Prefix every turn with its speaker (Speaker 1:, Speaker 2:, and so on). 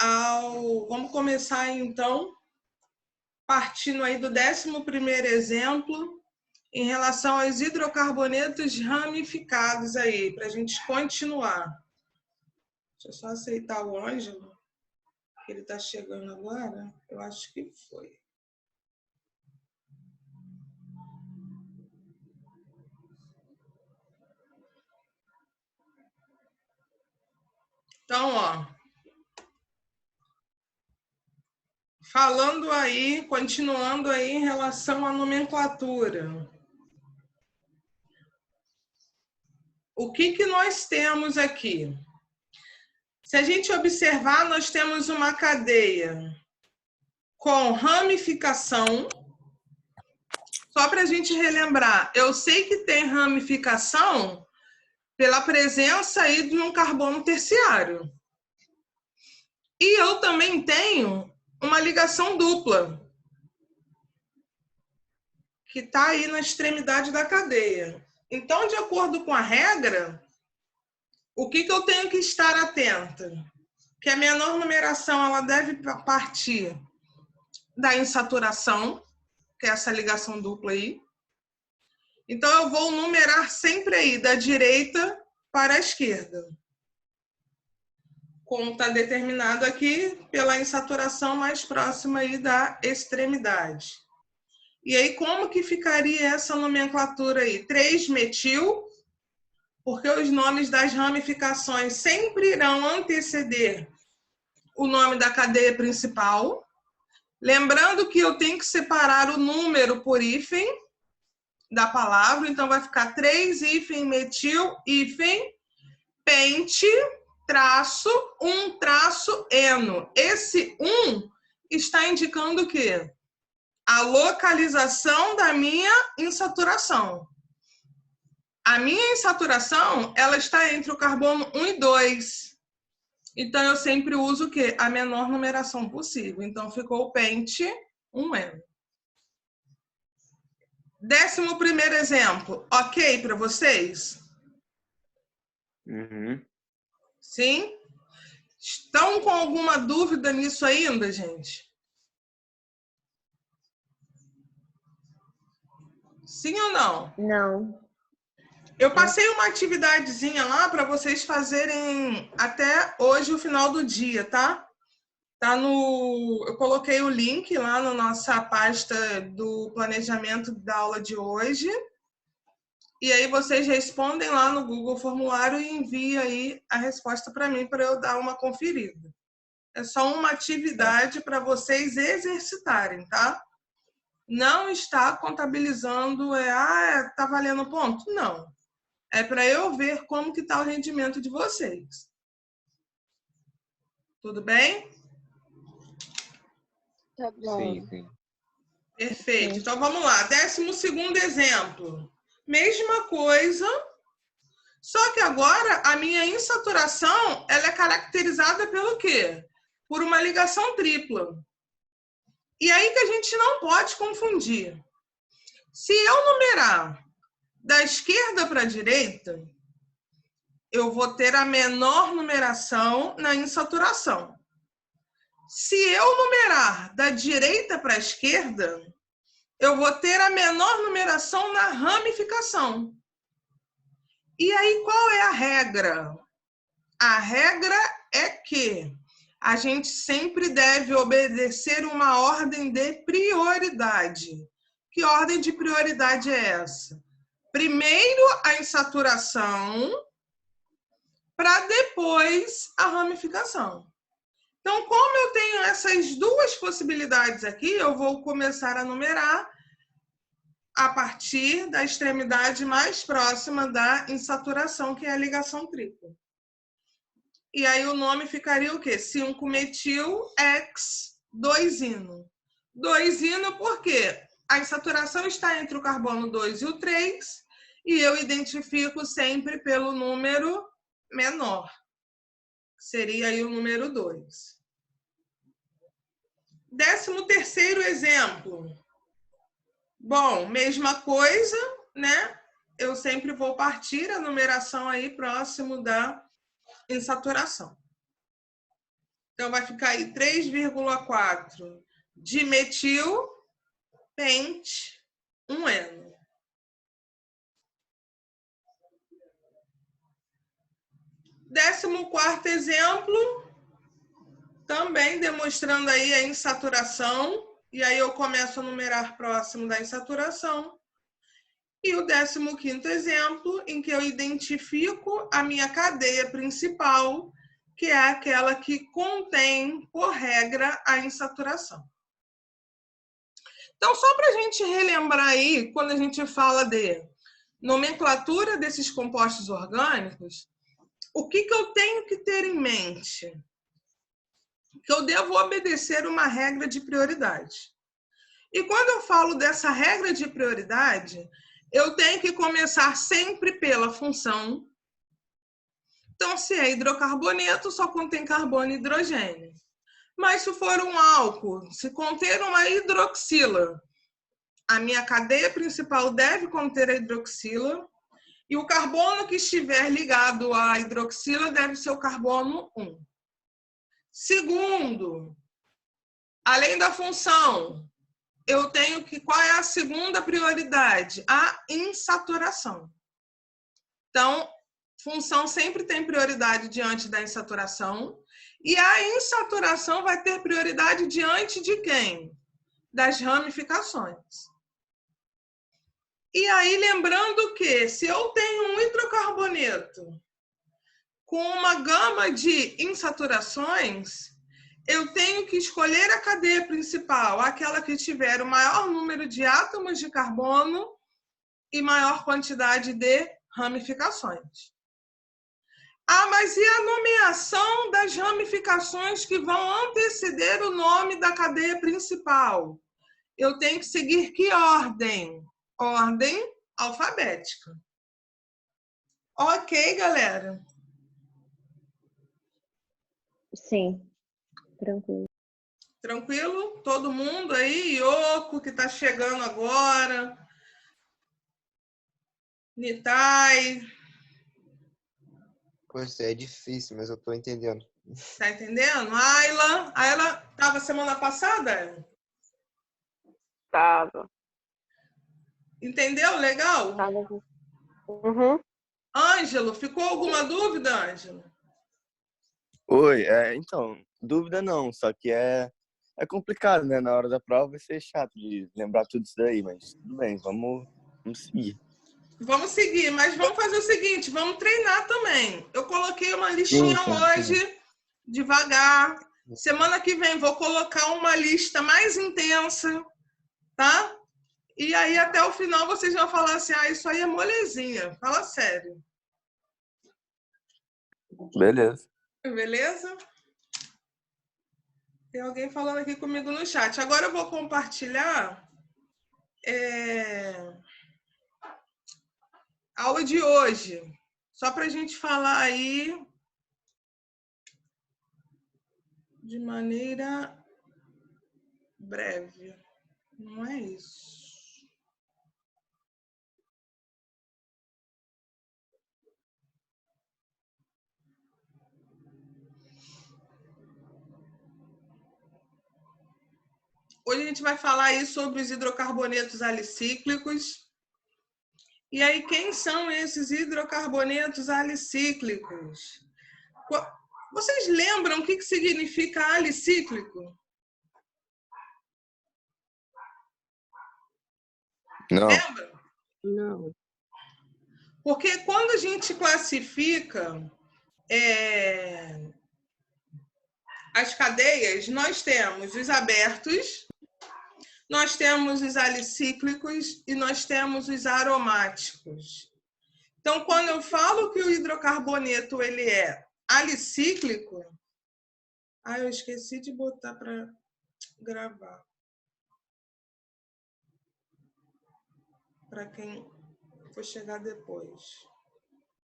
Speaker 1: Vamos começar, então, partindo aí do 11º exemplo, em relação aos hidrocarbonetos ramificados aí, para a gente continuar. Deixa eu só aceitar o Ângelo, que ele está chegando agora. Eu acho que foi. Então, ó, falando aí, continuando aí em relação à nomenclatura. O que nós temos aqui? Se a gente observar, nós temos uma cadeia com ramificação. Só para a gente relembrar, eu sei que tem ramificação pela presença aí de um carbono terciário. E eu também tenho uma ligação dupla, que está aí na extremidade da cadeia. Então, de acordo com a regra, o que eu tenho que estar atenta? Que a menor numeração ela deve partir da insaturação, que é essa ligação dupla aí. Então, eu vou numerar sempre aí da direita para a esquerda, como está determinado aqui pela insaturação mais próxima aí da extremidade. E aí, como que ficaria essa nomenclatura aí? 3-metil, porque os nomes das ramificações sempre irão anteceder o nome da cadeia principal. Lembrando que eu tenho que separar o número por hífen da palavra, então vai ficar 3-metil-pente, -1-eno. Esse 1 está indicando o quê? A localização da minha insaturação. A minha insaturação, ela está entre o carbono 1 e 2. Então, eu sempre uso o quê? A menor numeração possível. Então, ficou o pente 1-eno. 11º exemplo. Ok para vocês?
Speaker 2: Uhum.
Speaker 1: Sim? Estão com alguma dúvida nisso ainda, gente? Sim ou não?
Speaker 3: Não.
Speaker 1: Eu passei uma atividadezinha lá para vocês fazerem até hoje, o final do dia, tá? Eu coloquei o link lá na nossa pasta do planejamento da aula de hoje. E aí vocês respondem lá no Google Formulário e enviam aí a resposta para mim, para eu dar uma conferida. É só uma atividade para vocês exercitarem, tá? Não está contabilizando, tá valendo ponto? Não. É para eu ver como que está o rendimento de vocês. Tudo bem?
Speaker 3: Tá bom.
Speaker 2: Sim, sim.
Speaker 1: Perfeito. Então, vamos lá. 12º exemplo. Mesma coisa, só que agora a minha insaturação ela é caracterizada pelo quê? Por uma ligação tripla. E aí que a gente não pode confundir. Se eu numerar da esquerda para a direita, eu vou ter a menor numeração na insaturação. Se eu numerar da direita para a esquerda, eu vou ter a menor numeração na ramificação. E aí, qual é a regra? A regra é que a gente sempre deve obedecer uma ordem de prioridade. Que ordem de prioridade é essa? Primeiro a insaturação, para depois a ramificação. Então, como eu tenho essas duas possibilidades aqui, eu vou começar a numerar a partir da extremidade mais próxima da insaturação, que é a ligação tripla. E aí o nome ficaria o quê? 5-metil-2-ino. 2-ino por quê? A insaturação está entre o carbono 2 e o 3, e eu identifico sempre pelo número menor. Seria aí o número 2. 13º exemplo. Bom, mesma coisa, né? Eu sempre vou partir a numeração aí próximo da insaturação. Então, vai ficar aí 3,4 dimetil pente 1N. Décimo quarto exemplo, também demonstrando aí a insaturação. E aí eu começo a numerar próximo da insaturação. E o 15º exemplo, em que eu identifico a minha cadeia principal, que é aquela que contém, por regra, a insaturação. Então, só para a gente relembrar aí, quando a gente fala de nomenclatura desses compostos orgânicos, o que eu tenho que ter em mente? Que eu devo obedecer uma regra de prioridade. E quando eu falo dessa regra de prioridade, eu tenho que começar sempre pela função. Então, se é hidrocarboneto, só contém carbono e hidrogênio. Mas se for um álcool, se conter uma hidroxila, a minha cadeia principal deve conter a hidroxila e o carbono que estiver ligado à hidroxila deve ser o carbono 1. Segundo, além da função, eu tenho que... Qual é a segunda prioridade? A insaturação. Então, função sempre tem prioridade diante da insaturação. E a insaturação vai ter prioridade diante de quem? Das ramificações. E aí, lembrando que se eu tenho um hidrocarboneto com uma gama de insaturações, eu tenho que escolher a cadeia principal, aquela que tiver o maior número de átomos de carbono e maior quantidade de ramificações. Ah, mas e a nomeação das ramificações que vão anteceder o nome da cadeia principal? Eu tenho que seguir que ordem? Ordem alfabética. Ok, galera?
Speaker 2: Sim, tranquilo.
Speaker 1: Tranquilo? Todo mundo aí? Yoko, que está chegando agora. Nitai.
Speaker 3: Pois é difícil, mas eu tô entendendo.
Speaker 1: Tá entendendo? Ayla. Ayla estava semana passada?
Speaker 4: Tava.
Speaker 1: Entendeu? Legal?
Speaker 4: Tava. Uhum.
Speaker 1: Ângelo, ficou alguma dúvida, Ângelo?
Speaker 5: Oi, então, dúvida não, só que é complicado, né? Na hora da prova vai ser chato de lembrar tudo isso daí, mas tudo bem, vamos seguir.
Speaker 1: Vamos seguir, mas vamos fazer o seguinte, vamos treinar também. Eu coloquei uma listinha hoje, devagar. Semana que vem vou colocar uma lista mais intensa, tá? E aí até o final vocês vão falar assim, isso aí é molezinha. Fala sério.
Speaker 5: Beleza.
Speaker 1: Beleza? Tem alguém falando aqui comigo no chat. Agora eu vou compartilhar a aula de hoje. Só para a gente falar aí de maneira breve. Não é isso. Hoje a gente vai falar aí sobre os hidrocarbonetos alicíclicos. E aí, quem são esses hidrocarbonetos alicíclicos? Vocês lembram o que significa alicíclico?
Speaker 5: Não.
Speaker 1: Lembra?
Speaker 4: Não.
Speaker 1: Porque quando a gente classifica as cadeias, nós temos os abertos, nós temos os alicíclicos e nós temos os aromáticos. Então, quando eu falo que o hidrocarboneto ele é alicíclico... eu esqueci de botar para gravar. Para quem for chegar depois.